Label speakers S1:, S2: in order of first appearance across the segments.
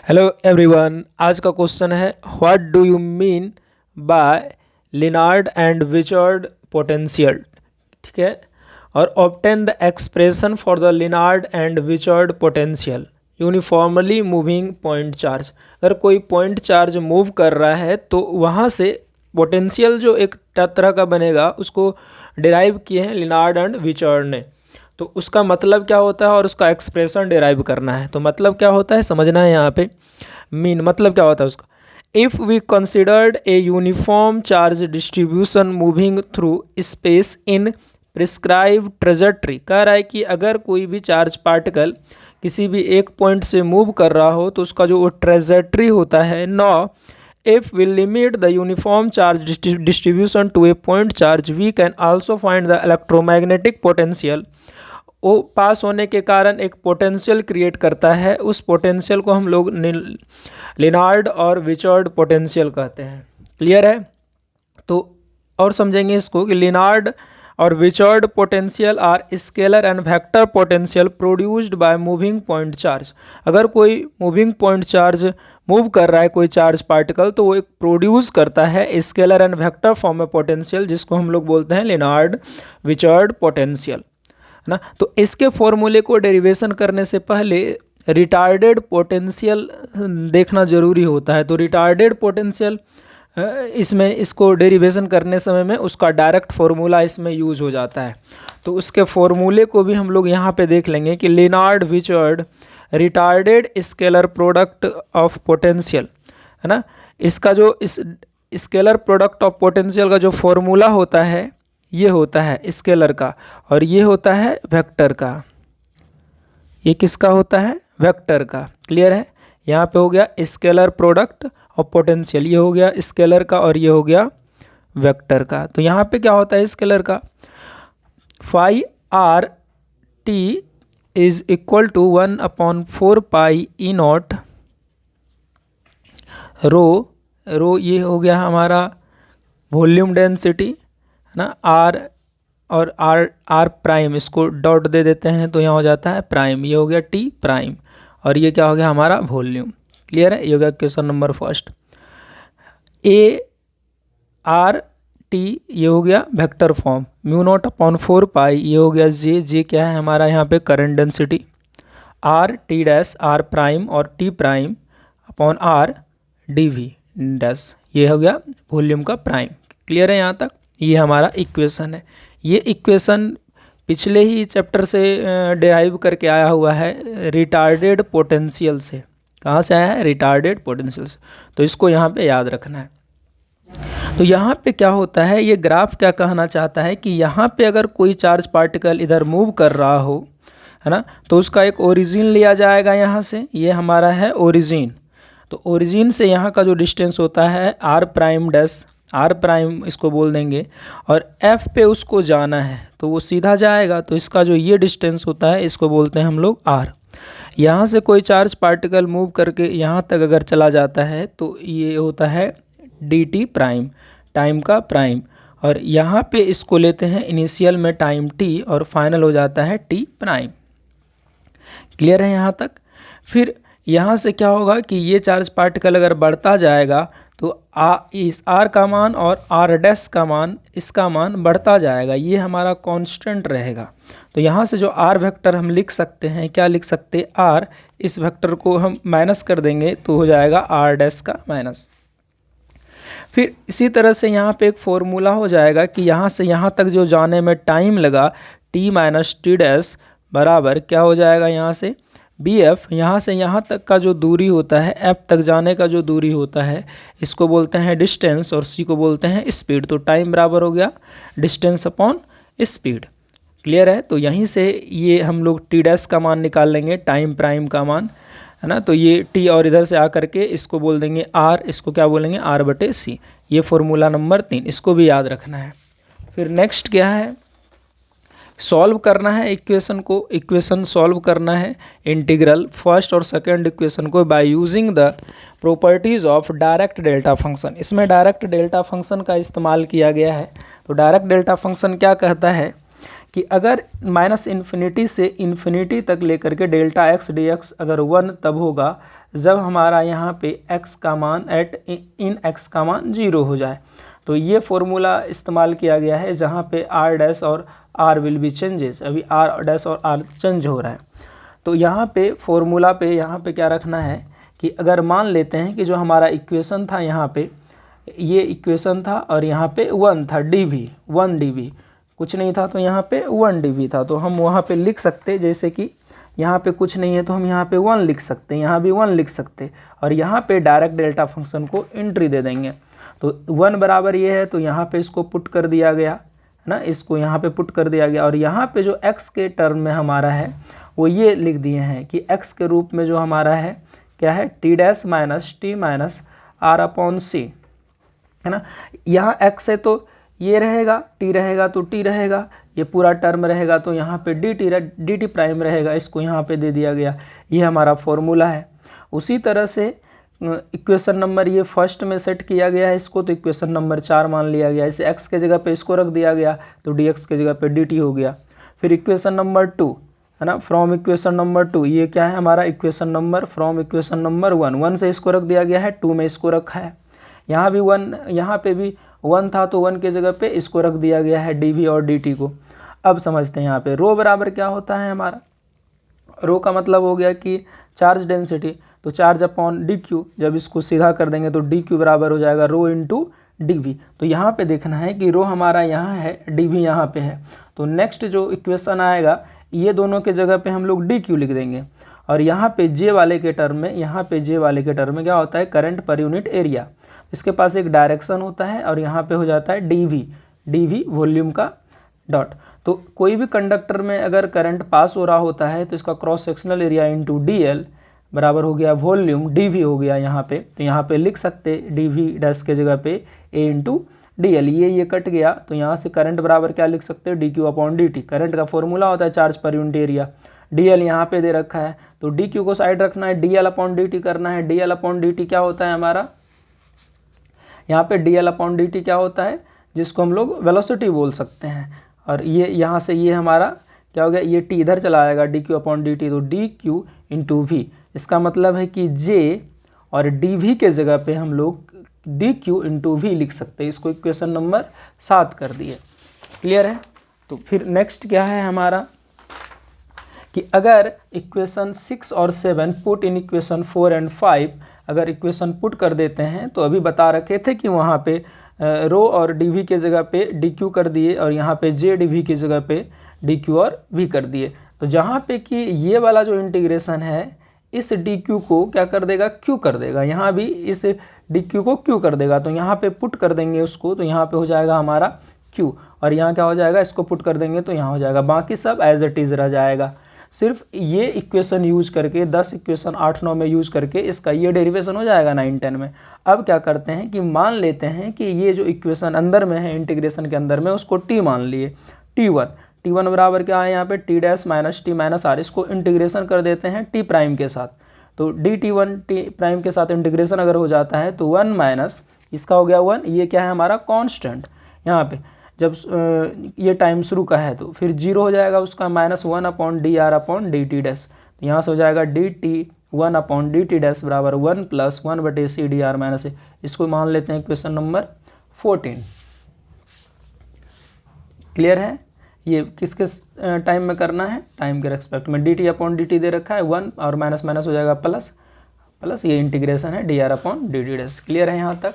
S1: Hello everyone, आज का question है what do you mean by Lienard and Wiechert potential. ठीक है, और obtain the expression for the Lienard and Wiechert potential uniformly moving point charge. अगर कोई point charge move कर रहा है तो वहाँ से पोटेंशियल जो एक तरह का बनेगा उसको डिराइव किए हैं लिनार्ड एंड विचर्ड ने। तो उसका मतलब क्या होता है और उसका एक्सप्रेशन डिराइव करना है। तो मतलब क्या होता है समझना है यहाँ पे। मीन मतलब क्या होता है उसका, if we considered a uniform charge distribution moving through space in prescribe trajectory. कह रहा है कि अगर कोई भी चार्ज पार्टिकल किसी भी एक पॉइंट से मूव कर रहा हो तो उसका जो वो ट्रेजेक्ट्री होता है। Now if we limit the uniform charge distribution to a point charge we can also find the electromagnetic potential. वो पास होने के कारण एक पोटेंशियल क्रिएट करता है, उस पोटेंशियल को हम लोग लिनार्ड और विचर्ड पोटेंशियल कहते हैं। क्लियर है। तो और समझेंगे इसको कि लिनार्ड और Wiechert potential are scalar and vector potential produced by moving point charge. अगर कोई मूविंग पॉइंट चार्ज मूव कर रहा है कोई चार्ज पार्टिकल तो वो एक प्रोड्यूस करता है स्केलर एंड वेक्टर फॉर्म में पोटेंशियल, जिसको हम लोग बोलते हैं लिनार्ड विचर्ड पोटेंशियल, है ना। तो इसके फॉर्मूले को डेरिवेशन करने से पहले रिटार्डेड पोटेंशियल देखना जरूरी होता है। तो रिटार्डेड पोटेंशियल इसमें इसको डेरिवेशन करने समय में उसका डायरेक्ट फॉर्मूला इसमें यूज हो जाता है। तो उसके फॉर्मूले को भी हम लोग यहाँ पे देख लेंगे कि Lienard Wiechert retarded scalar product of potential, है ना। इसका जो इस स्केलर प्रोडक्ट ऑफ पोटेंशियल का जो फॉर्मूला होता है ये होता है स्केलर का और ये होता है वेक्टर का। ये किसका होता है? वेक्टर का। क्लियर है। यहाँ पे हो गया स्केलर प्रोडक्ट ऑफ पोटेंशियल, ये हो गया स्केलर का और ये हो गया वेक्टर का। तो यहाँ पे क्या होता है स्केलर का, phi r t is equal to 1/4 pi e naught rho. Rho ये हो गया हमारा वॉल्यूम डेंसिटी, है ना। आर और आर प्राइम इसको डॉट दे देते हैं तो यहाँ हो जाता है प्राइम, ये हो गया टी प्राइम और ये क्या हो गया हमारा वॉल्यूम। क्लियर है। ये हो गया question number first. A R T ये हो गया वेक्टर फॉर्म, μ0/4 पाई ये हो गया जे। जे क्या है हमारा यहाँ पे current density. R t dash r prime और t prime upon r d v dash ये हो गया वॉल्यूम का प्राइम। क्लियर है यहाँ तक। ये हमारा इक्वेशन है। ये इक्वेशन पिछले ही चैप्टर से डिराइव करके आया हुआ है रिटार्डेड पोटेंशियल से। कहाँ से आया है? रिटार्डेड पोटेंशियल से। तो इसको यहाँ पे याद रखना है। तो यहाँ पे क्या होता है, ये ग्राफ क्या कहना चाहता है कि यहाँ पे अगर कोई चार्ज पार्टिकल इधर मूव कर रहा हो, है ना, तो उसका एक ओरिजिन लिया जाएगा यहाँ से। ये हमारा है ओरिजिन। तो ओरिजिन से यहाँ का जो डिस्टेंस होता है r prime dash r prime इसको बोल देंगे और एफ पे उसको जाना है तो वो सीधा जाएगा। तो इसका जो ये डिस्टेंस होता है इसको बोलते हैं हम लोग आर। यहाँ से कोई चार्ज पार्टिकल मूव करके यहाँ तक अगर चला जाता है तो ये होता है डी टी प्राइम, टाइम का प्राइम। और यहाँ पे इसको लेते हैं इनिशियल में टाइम टी और फाइनल हो जाता है टी प्राइम। क्लियर है यहाँ तक। फिर यहाँ से क्या होगा कि ये चार्ज पार्टिकल अगर बढ़ता जाएगा तो इस आर का मान और आर डैश का मान इसका मान बढ़ता जाएगा, ये हमारा कांस्टेंट रहेगा। तो यहाँ से जो आर वेक्टर हम लिख सकते हैं, क्या लिख सकते हैं? आर, इस वेक्टर को हम माइनस कर देंगे तो हो जाएगा आर डैश का माइनस। फिर इसी तरह से यहाँ पे एक फॉर्मूला हो जाएगा कि यहाँ से यहाँ तक जो जाने में टाइम लगा टी माइनस टी डैश बराबर क्या हो जाएगा यहाँ से बी एफ। यहाँ से यहाँ तक का जो दूरी होता है एफ तक जाने का जो दूरी होता है इसको बोलते हैं डिस्टेंस और सी को बोलते हैं स्पीड। तो टाइम बराबर हो गया डिस्टेंस अपॉन स्पीड। क्लियर है। तो यहीं से ये हम लोग टी डैश का मान निकाल लेंगे, टाइम प्राइम का मान, है ना। तो ये टी और इधर से आकर के इसको बोल देंगे आर, इसको क्या बोलेंगे आर बटे सी। ये फॉर्मूला नंबर 3, इसको भी याद रखना है। फिर नेक्स्ट क्या है, सॉल्व करना है इक्वेशन को। इक्वेशन सॉल्व करना है इंटीग्रल फर्स्ट और सेकंड इक्वेशन को by using the properties of direct delta function. इसमें डायरेक्ट डेल्टा फंक्शन का इस्तेमाल किया गया है। तो डायरेक्ट डेल्टा फंक्शन क्या कहता है कि अगर माइनस इन्फिनिटी से इन्फिनिटी तक लेकर के डेल्टा एक्स डी एक्स अगर 1 तब होगा जब हमारा यहाँ पे x का मान इन x का मान 0 हो जाए। तो ये फॉर्मूला इस्तेमाल किया गया है जहाँ पे r डैश और r विल बी चेंजेस। अभी r डैश और r चेंज हो रहा है। तो यहाँ पे फॉर्मूला पे यहाँ पे क्या रखना है कि अगर मान लेते हैं कि जो हमारा इक्वेशन था यहाँ पे, ये इक्वेशन था और यहाँ पे 1 था, dv 1 dv कुछ नहीं था, तो यहाँ पे 1 dv था। तो हम वहाँ पे लिख सकते, जैसे कि यहाँ पे कुछ नहीं है तो हम यहाँ पे 1 लिख सकते, यहाँ भी 1 लिख सकते, और यहाँ पे डायरेक्ट डेल्टा फंक्शन को एंट्री दे देंगे। तो 1 बराबर ये है, तो यहाँ पे इसको पुट कर दिया गया है ना, इसको यहाँ पे पुट कर दिया गया। और यहाँ पे जो x के टर्म में हमारा है वो ये लिख दिए हैं कि x के रूप में जो हमारा है क्या है, t dash minus t minus r upon c, है ना। यहाँ x है तो ये रहेगा, t रहेगा तो t रहेगा, ये पूरा टर्म रहेगा तो यहाँ पे dt प्राइम रहेगा, इसको यहाँ पे दे दिया गया। ये हमारा फॉर्मूला है। उसी तरह से इक्वेशन नंबर ये फर्स्ट में सेट किया गया है इसको, तो इक्वेशन नंबर 4 मान लिया गया। इसे x के जगह पे इसको रख दिया गया तो dx के जगह पे dt हो गया। फिर इक्वेशन नंबर 2 है ना, फ्रॉम इक्वेशन नंबर 2, ये क्या है हमारा equation number from equation number 1 से इसको रख दिया गया है, 2 में इसको रखा है। यहाँ भी 1, यहाँ पे भी 1 था तो 1 के जगह पे इसको रख दिया गया है dv और dt को। अब समझते हैं यहाँ पे रो बराबर क्या होता है हमारा। रो का मतलब हो गया कि चार्ज डेंसिटी, तो चार्ज अपॉन dq, जब इसको सीधा कर देंगे तो dq बराबर हो जाएगा रो इंटू dv। तो यहाँ पे देखना है कि रो हमारा यहाँ है, dv यहाँ पे है, तो नेक्स्ट जो इक्वेशन आएगा ये दोनों के जगह पे हम लोग dq लिख देंगे। और यहाँ पे j वाले के टर्म में, यहाँ पे j वाले के टर्म में क्या होता है, करंट पर यूनिट एरिया। इसके पास एक डायरेक्शन होता है और यहाँ पे हो जाता है dv वॉल्यूम का डॉट। तो कोई भी कंडक्टर में अगर करंट पास हो रहा होता है तो इसका cross sectional area into dl बराबर हो गया वॉल्यूम dv हो गया यहाँ पे। तो यहाँ पे लिख सकते dv डैश के जगह पे a इंटू dl, ये कट गया तो यहाँ से करंट बराबर क्या लिख सकते हैं, dq अपॉन dt। करंट का फॉर्मूला होता है charge per unit area. dl यहाँ पे दे रखा है तो dq को साइड रखना है, dl अपॉन dt करना है। dl अपॉन dt क्या होता है हमारा, यहाँ पे dl अपॉन dt क्या होता है, जिसको हम लोग वेलोसिटी बोल सकते हैं। और ये यहाँ से ये हमारा क्या हो गया, ये t इधर चला आएगा dq अपॉन dt, तो dq इंटू v। इसका मतलब है कि j और dv के जगह पे हम लोग dq इंटू v लिख सकते हैं। इसको इक्वेशन नंबर 7 कर दिए। क्लियर है। तो फिर नेक्स्ट क्या है हमारा कि अगर इक्वेशन 6 और 7 पुट इन इक्वेशन 4 एंड 5, अगर इक्वेशन पुट कर देते हैं तो अभी बता रखे थे कि वहाँ पे रो और dv के जगह पे dq कर दिए और यहाँ पे j dv की जगह पे dq और v कर दिए। तो जहाँ पे कि ये वाला जो इंटीग्रेशन है इस dq को क्या कर देगा, q कर देगा। यहाँ भी इस dq को q कर देगा, तो यहाँ पे पुट कर देंगे उसको, तो यहाँ पे हो जाएगा हमारा q, और यहाँ क्या हो जाएगा, इसको पुट कर देंगे तो यहाँ हो जाएगा। बाकी सब एज इट इज़ रह जाएगा। सिर्फ ये इक्वेशन यूज करके 10 इक्वेशन 8 9 में यूज करके इसका ये डेरिवेशन हो जाएगा 9 10 में। अब क्या करते हैं कि मान लेते हैं कि ये जो इक्वेशन अंदर में है, इंटीग्रेशन के अंदर में, उसको t मान लिए, t1 बराबर क्या है यहाँ पे, t dash minus t minus r। इसको इंटीग्रेशन कर देते हैं t प्राइम के साथ, तो dt1 t प्राइम के साथ इंटीग्रेशन अगर हो जाता है तो 1 माइनस इसका हो गया 1, ये क्या है हमारा कॉन्स्टेंट। यहाँ पे जब ये टाइम शुरू का है तो फिर 0 हो जाएगा उसका, -1 upon D r upon d T dash. तो यहाँ से हो जाएगा dt1 upon d T dash बराबर 1 + 1/c डी आर माइनस ए। इसको मान लेते हैं क्वेश्चन नंबर 14। क्लियर है। ये किस किस टाइम में करना है, टाइम के रेस्पेक्ट में। dt अपॉन dt दे रखा है 1 और माइनस माइनस हो जाएगा प्लस ये इंटीग्रेशन है dr upon dt dash. Clear है यहाँ तक।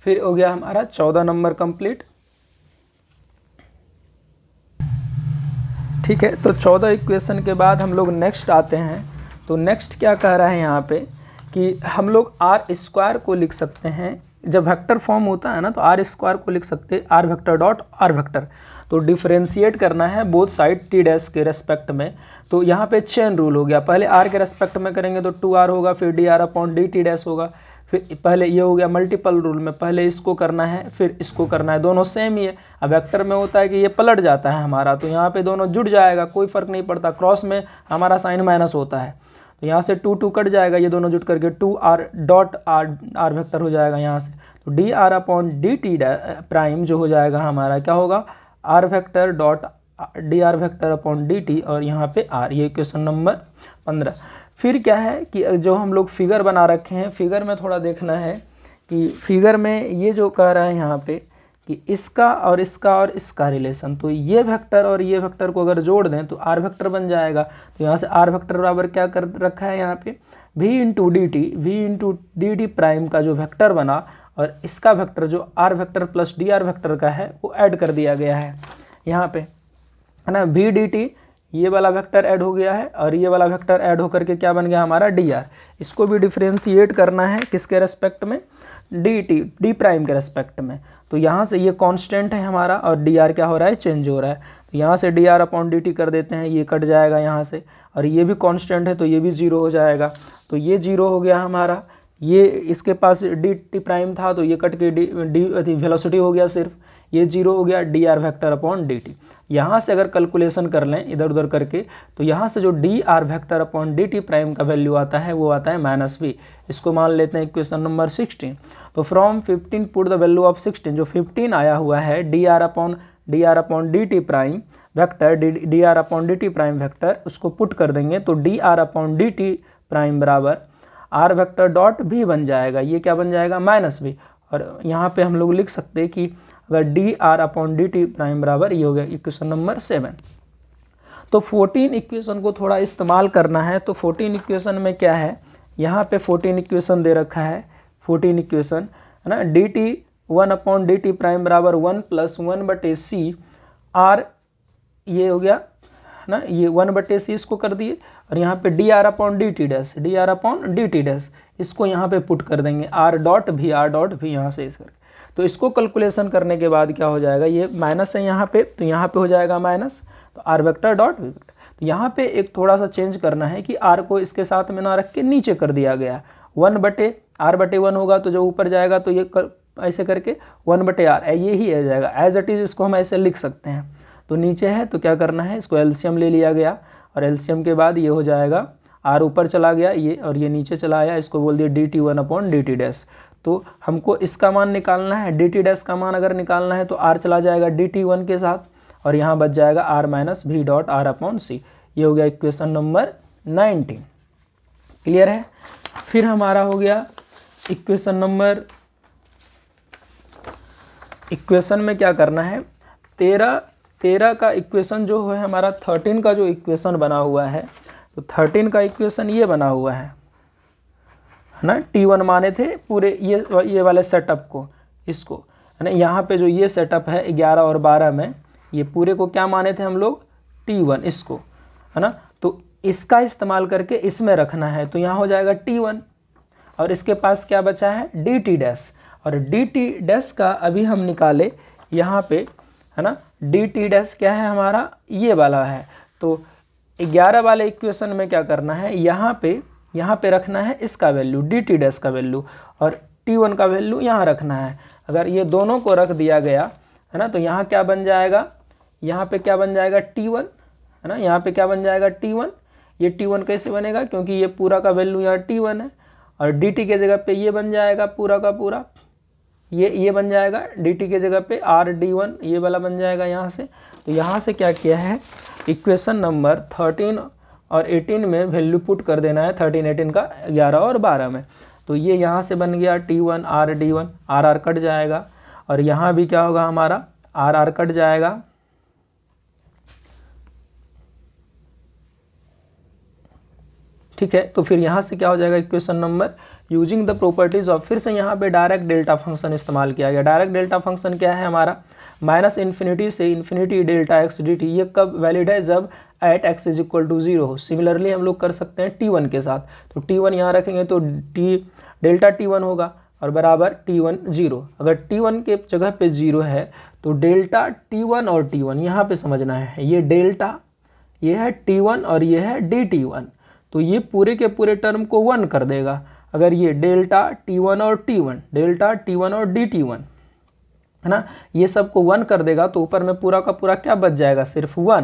S1: फिर हो गया हमारा 14 नंबर कंप्लीट। ठीक है, तो 14 इक्वेशन के बाद हम लोग नेक्स्ट आते हैं। तो नेक्स्ट क्या कह रहा है यहाँ पे कि हम लोग आर स्क्वायर को लिख सकते हैं, जब वेक्टर फॉर्म होता है ना तो आर स्क्वायर को लिख सकते हैं r vector dot r vector. तो डिफरेंशिएट करना है बोथ साइड टी डैश के रेस्पेक्ट में। तो यहाँ पे चेन रूल हो गया, पहले आर के रेस्पेक्ट में करेंगे तो 2r होगा, फिर D r upon d T dash होगा, फिर पहले ये हो गया मल्टीपल रूल में, पहले इसको करना है फिर इसको करना है, दोनों सेम ही है। अब वेक्टर में होता है कि ये पलट जाता है हमारा, तो यहाँ पे दोनों जुड़ जाएगा, कोई फर्क नहीं पड़ता। क्रॉस में हमारा साइन माइनस होता है, तो यहाँ से 2 कट जाएगा, ये दोनों जुट करके 2r डॉट आर वेक्टर हो जाएगा यहाँ से। तो d r upon d t prime जो हो जाएगा हमारा क्या होगा, r vector dot d r vector upon d t और यहाँ पे आर। ये क्वेश्चन नंबर 15। फिर क्या है कि जो हम लोग फिगर बना रखे हैं, फिगर में थोड़ा देखना है कि फिगर में ये जो कह रहा है यहाँ पे कि इसका और इसका रिलेशन, तो ये वेक्टर और ये वेक्टर को अगर जोड़ दें तो आर वेक्टर बन जाएगा। तो यहाँ से आर वेक्टर बराबर क्या कर रखा है यहाँ पे, v into d t prime का जो वेक्टर बना और इसका वेक्टर जो r vector plus d r vector का है वो ऐड कर दिया गया है यहाँ पे, है ना। v डी टी ये वाला वेक्टर ऐड हो गया है और ये वाला वेक्टर ऐड होकर के क्या बन गया हमारा डी आर। इसको भी डिफ्रेंशिएट करना है किसके रेस्पेक्ट में, डी प्राइम के रेस्पेक्ट में। तो यहाँ से ये कांस्टेंट है हमारा और डी आर क्या हो रहा है, चेंज हो रहा है। तो यहाँ से D r upon d T कर देते हैं, ये कट जाएगा यहाँ से, और ये भी कांस्टेंट है तो ये भी जीरो हो जाएगा। तो ये जीरो हो गया हमारा, ये इसके पास डी टी प्राइम था तो ये कट के डी वेलोसिटी हो गया सिर्फ, ये जीरो हो गया, D r vector upon d T. यहाँ से अगर कैलकुलेशन कर लें इधर उधर करके तो यहाँ से जो D r vector upon d t prime का वैल्यू आता है वो आता है -v। इसको मान लेते हैं इक्वेशन नंबर 16। तो from 15 put the value of 16, जो 15 आया हुआ है D r upon d t prime vector, D r upon d t prime vector, उसको पुट कर देंगे तो d r upon d t prime बराबर आर वेक्टर डॉट भी बन जाएगा, ये क्या बन जाएगा -v। और यहाँ पे हम लोग लिख सकते हैं कि अगर D r upon d t prime बराबर ये हो गया इक्वेशन नंबर 7। तो 14 इक्वेशन को थोड़ा इस्तेमाल करना है। तो 14 इक्वेशन में क्या है, यहाँ पे 14 इक्वेशन दे रखा है, 14 इक्वेशन है ना, D T 1 upon d t prime बराबर 1 + 1/c आर, ये हो गया है ना, ये 1/c इसको कर दिए, और यहाँ पे D r upon d T dash, इसको यहाँ पे पुट कर देंगे आर डॉट भी यहाँ से इस करके। तो इसको कैलकुलेशन करने के बाद क्या हो जाएगा, ये माइनस है यहाँ पे तो यहाँ पे हो जाएगा माइनस, तो r vector dot v vector. तो यहाँ पे एक थोड़ा सा चेंज करना है कि आर को इसके साथ में ना रख के नीचे कर दिया गया, 1/r/1 होगा तो जो ऊपर जाएगा तो ये ऐसे करके 1/r ये ही आ जाएगा, एज इट इज़ इसको हम ऐसे लिख सकते हैं। तो नीचे है तो क्या करना है, इसको एलसीएम ले लिया गया, और एलसीएम के बाद ये हो जाएगा आर ऊपर चला गया ये, और ये नीचे चला आया, इसको बोल दिया D T 1 upon d T dash. तो हमको इसका मान निकालना है, डी टी डैश का मान अगर निकालना है तो आर चला जाएगा डी टी 1 के साथ, और यहाँ बच जाएगा r minus v dot r upon c. ये हो गया इक्वेशन नंबर 19। क्लियर है। फिर हमारा हो गया इक्वेशन में क्या करना है, 13 का इक्वेशन जो है हमारा 13 का जो इक्वेशन बना हुआ है, तो 13 का इक्वेशन ये बना हुआ है ना, T1 माने थे पूरे ये वाले सेटअप को, इसको है ना, यहाँ पे जो ये सेटअप है 11 और 12 में, ये पूरे को क्या माने थे हम लोग, T1 इसको, है ना। तो इसका इस्तेमाल करके इसमें रखना है, तो यहाँ हो जाएगा T1, और इसके पास क्या बचा है dt डैश, और dt डैश का अभी हम निकाले यहाँ पे, है ना, dt डैश क्या है हमारा, ये वाला है। तो 11 वाले इक्वेशन में क्या करना है, यहाँ पे रखना है इसका वैल्यू dt डैश का वैल्यू, और T1 का वैल्यू यहाँ रखना है। अगर ये दोनों को रख दिया गया है ना, तो यहाँ क्या बन जाएगा, यहाँ पे क्या बन जाएगा T1, है ना, यहाँ पे क्या बन जाएगा T1। ये T1 कैसे बनेगा, क्योंकि ये पूरा का वैल्यू यहाँ T1 है, और dt के जगह पे ये बन जाएगा पूरा का पूरा, ये बन जाएगा dt के जगह पे RD1, ये वाला बन जाएगा यहाँ से। तो यहाँ से क्या किया है, इक्वेशन नंबर 13 और 18 में वैल्यू पुट कर देना है, 13 18 का 11 और 12 में। तो ये यहाँ से बन गया T1 RD1, RR कट जाएगा, और यहाँ भी क्या होगा हमारा RR कट जाएगा, ठीक है। तो फिर यहाँ से क्या हो जाएगा equation number, using the properties of, फिर से यहाँ पे डायरेक्ट डेल्टा फंक्शन इस्तेमाल किया गया। डायरेक्ट डेल्टा फंक्शन क्या है हमारा, -∞ से ∞ डेल्टा x dt। ये कब वैलिड है, जब एट x = 0 हो। सिमिलरली हम लोग कर सकते हैं T1 के साथ, तो T1 यहाँ रखेंगे तो डेल्टा T1 होगा और बराबर T1 0। अगर T1 के जगह पे 0 है तो डेल्टा T1 और T1 यहाँ पे समझना है, ये डेल्टा, ये है T1 और ये है dt1, तो ये पूरे के पूरे टर्म को 1 कर देगा। अगर ये डेल्टा T1 और T1, डेल्टा T1 और dt1, है ना, ये सब को 1 कर देगा, तो ऊपर में पूरा का पूरा क्या बच जाएगा, सिर्फ 1,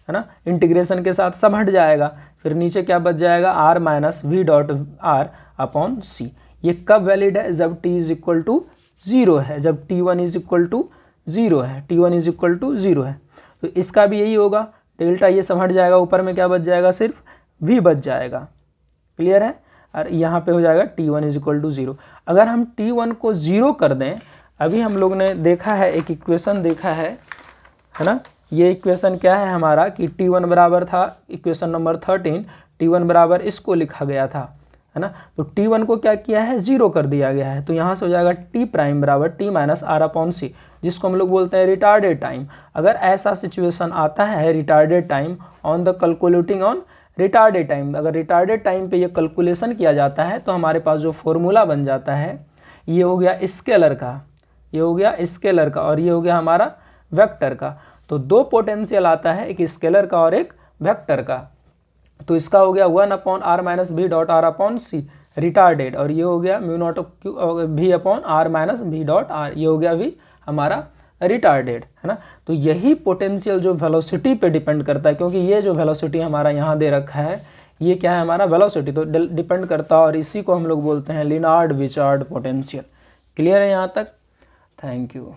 S1: है ना। इंटीग्रेशन के साथ सब हट जाएगा, फिर नीचे क्या बच जाएगा, r minus v dot r upon c. ये कब वैलिड है, जब t = 0 है, जब T1 = 0 है, T1 = 0 है। तो इसका भी यही होगा, डेल्टा ये सब हट जाएगा, ऊपर में क्या बच जाएगा, सिर्फ v बच जाएगा, क्लियर है। और यहाँ पे हो जाएगा T1 इज इक्वल टू 0। अगर हम T1 को 0 कर दें, अभी हम लोग ने देखा है एक इक्वेशन देखा है ना, ये इक्वेशन क्या है हमारा कि T1 बराबर था, इक्वेशन नंबर 13, T1 बराबर इसको लिखा गया था, है ना। तो T1 को क्या किया है, 0 कर दिया गया है। तो यहाँ से हो जाएगा T प्राइम बराबर T माइनस आर अपॉन सी, जिसको हम लोग बोलते हैं रिटार्डेड टाइम। अगर ऐसा सिचुएशन आता है retarded time on the calculating on retarded time, अगर रिटार्डेड टाइम पे ये कैलकुलेशन किया जाता है तो हमारे पास जो फॉर्मूला बन जाता है, ये हो गया स्केलर का, ये हो गया स्केलर का, और ये हो गया हमारा वेक्टर का। तो दो पोटेंशियल आता है, एक स्केलर का और एक वेक्टर का। तो इसका हो गया 1 अपॉन आर माइनस भी डॉट आर अपॉन सी रिटार्डेड, और ये हो गया म्यू नॉट भी अपॉन आर माइनस भी डॉट आर, ये हो गया भी हमारा रिटार्डेड, है ना। तो यही पोटेंशियल जो वेलोसिटी पे डिपेंड करता है, क्योंकि ये जो वेलोसिटी हमारा यहाँ दे रखा है ये क्या है हमारा वेलोसिटी, तो डिपेंड करता है, और इसी को हम लोग बोलते हैं लिनार्ड विचार्ड पोटेंशियल। क्लियर है यहाँ तक? Thank you.